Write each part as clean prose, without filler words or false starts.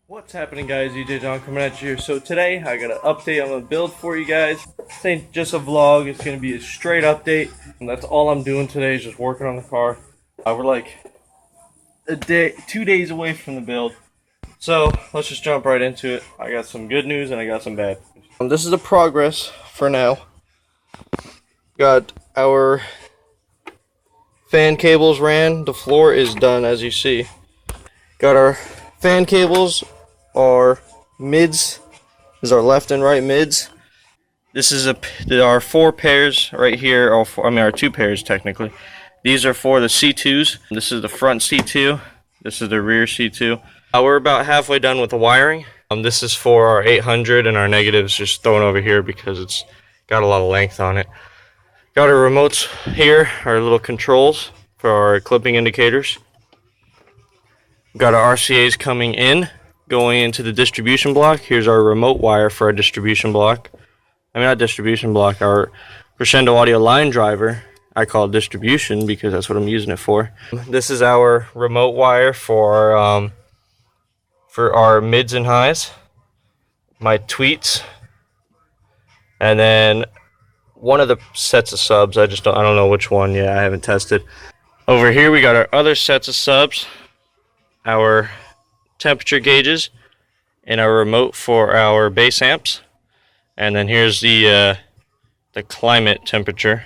What's happening, guys? DJ John coming at you here. So today I got an update on the build for you guys. This ain't just a vlog, it's going to be a straight update. And that's all I'm doing today is just working on the car. We're like 2 days away from the build. So let's just jump right into it. I got some good news and I got some bad news. This is the progress for now. Got our fan cables ran. The floor is done, as you see. Got our fan cables. Our mids is our left and right mids. This is our 4 pairs right here, our 2 pairs technically. These are for the C2s. This is the front C2. This is the rear C2. We're about halfway done with the wiring. This is for our 800 and our negatives just thrown over here because it's got a lot of length on it. Got our remotes here, our little controls for our clipping indicators. Got our RCAs coming in. Going into the distribution block. Here's our remote wire for our distribution block. Not distribution block, our Crescendo Audio line driver. I call it distribution because that's what I'm using it for. This is our remote wire for our mids and highs. My tweets. And then one of the sets of subs, I don't know which one yet, I haven't tested. Over here we got our other sets of subs. Our temperature gauges and our remote for our bass amps, and then here's the climate temperature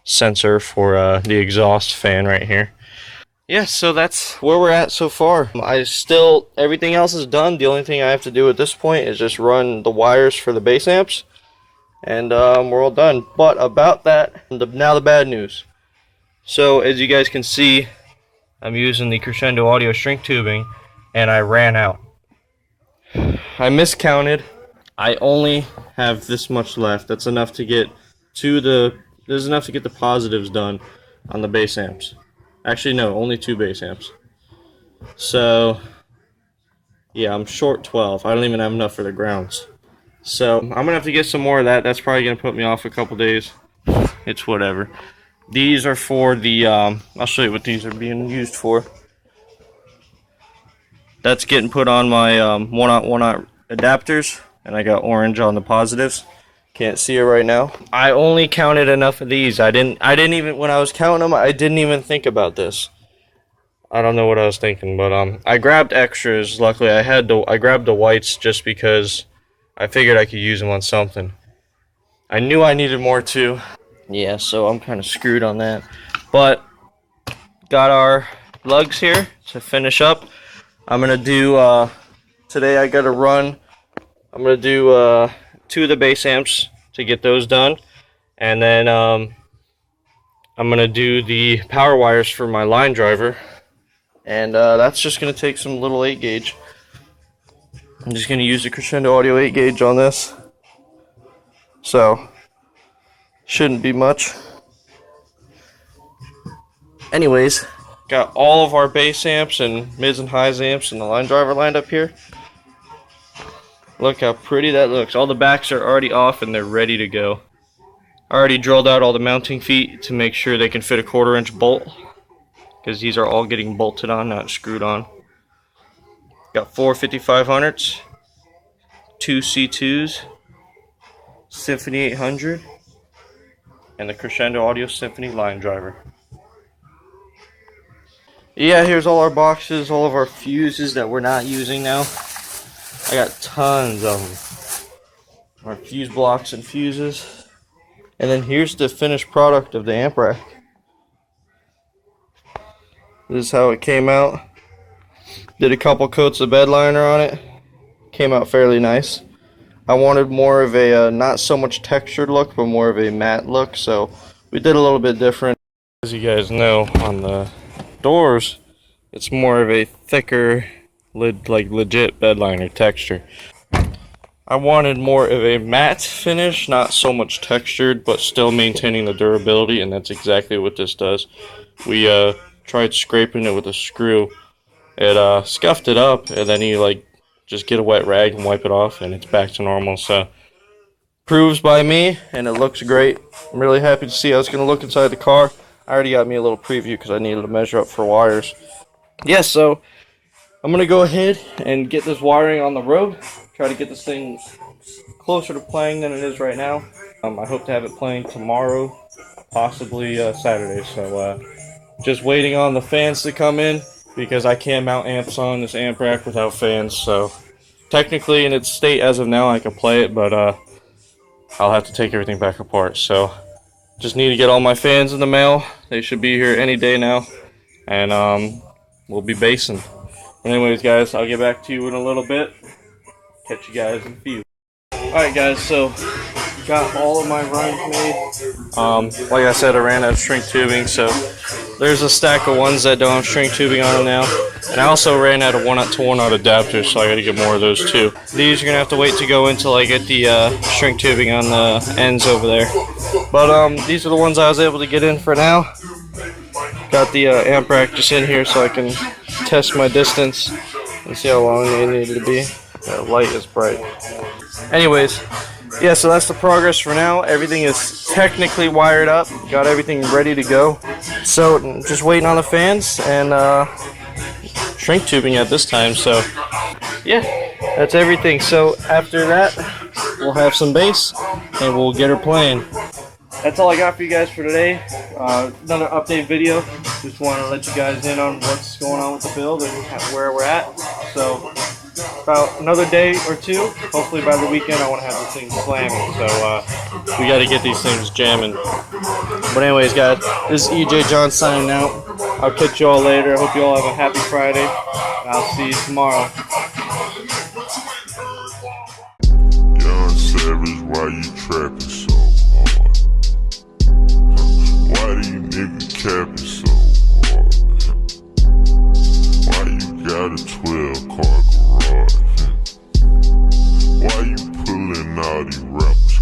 sensor for the exhaust fan right here. Yeah, so that's where we're at so far. Everything else is done. The only thing I have to do at this point is just run the wires for the bass amps, and we're all done. But about that, now the bad news. So as you guys can see, I'm using the Crescendo Audio shrink tubing, and I ran out. I miscounted. I only have this much left. That's enough to get there's enough to get the positives done on the bass amps. Actually, no, only 2 bass amps. So, yeah, I'm short 12. I don't even have enough for the grounds. So, I'm going to have to get some more of that. That's probably going to put me off a couple days. It's whatever. These are for the, I'll show you what these are being used for. That's getting put on my 1-aught adapters, and I got orange on the positives. Can't see it right now. I only counted enough of these. I didn't even, when I was counting them, I didn't even think about this. I don't know what I was thinking, but I grabbed extras. Luckily, I grabbed the whites just because I figured I could use them on something. I knew I needed more too. Yeah, so I'm kind of screwed on that. But got our lugs here to finish up. I'm going to do, today I'm going to do 2 of the bass amps to get those done. And then I'm going to do the power wires for my line driver. And that's just going to take some little 8 gauge. I'm just going to use the Crescendo Audio 8 gauge on this. So, shouldn't be much. Anyways, got all of our bass amps and mids and highs amps and the line driver lined up here. Look how pretty that looks. All the backs are already off and they're ready to go. I already drilled out all the mounting feet to make sure they can fit a 1/4 inch bolt, because these are all getting bolted on, not screwed on. Got 4 5500s, 2 C2s, Symphony 800, and the Crescendo Audio Symphony line driver. Yeah, here's all our boxes, all of our fuses that we're not using now. I got tons of them. Our fuse blocks and fuses. And then here's the finished product of the amp rack. This is how it came out. Did a couple coats of bed liner on it. Came out fairly nice. I wanted more of a not so much textured look, but more of a matte look, so we did a little bit different. As you guys know, on the doors, it's more of a thicker, legit bed liner texture. I wanted more of a matte finish, not so much textured, but still maintaining the durability, and that's exactly what this does. We tried scraping it with a screw. It scuffed it up, and then you just get a wet rag and wipe it off, and it's back to normal. So, proves by me, and it looks great. I'm really happy to see how it's going to look inside the car. I already got me a little preview because I needed to measure up for wires. Yeah, so I'm gonna go ahead and get this wiring on the road. Try to get this thing closer to playing than it is right now. I hope to have it playing tomorrow, possibly Saturday. So just waiting on the fans to come in because I can't mount amps on this amp rack without fans. So technically in its state as of now I can play it, but I'll have to take everything back apart. So just need to get all my fans in the mail. They should be here any day now, and we'll be bassing. Anyways, guys, I'll get back to you in a little bit. Catch you guys in a few. Alright, guys, so got all of my runs made. Like I said, I ran out of shrink tubing, so there's a stack of ones that don't have shrink tubing on them now. And I also ran out of 1-to-1 adapters, so I gotta get more of those too. These are gonna have to wait to go until I get the shrink tubing on the ends over there. But these are the ones I was able to get in for now. Got the amp rack just in here so I can test my distance and see how long they needed to be. The light is bright. Anyways, yeah, so that's the progress for now. Everything is technically wired up. Got everything ready to go. So just waiting on the fans and shrink tubing at this time. So yeah, that's everything. So after that, we'll have some bass and we'll get her playing. That's all I got for you guys for today. Another update video. Just want to let you guys in on what's going on with the build and where we're at. So about another day or two, hopefully by the weekend, I want to have this thing slamming. So we got to get these things jamming. But anyways, guys, this is EJ John signing out. I'll catch you all later. I hope you all have a happy Friday. I'll see you tomorrow. Young Savage, why you trapping so hard? Why do you niggas capping so hard? Why you got a 12-car garage? Why you pulling all these rappers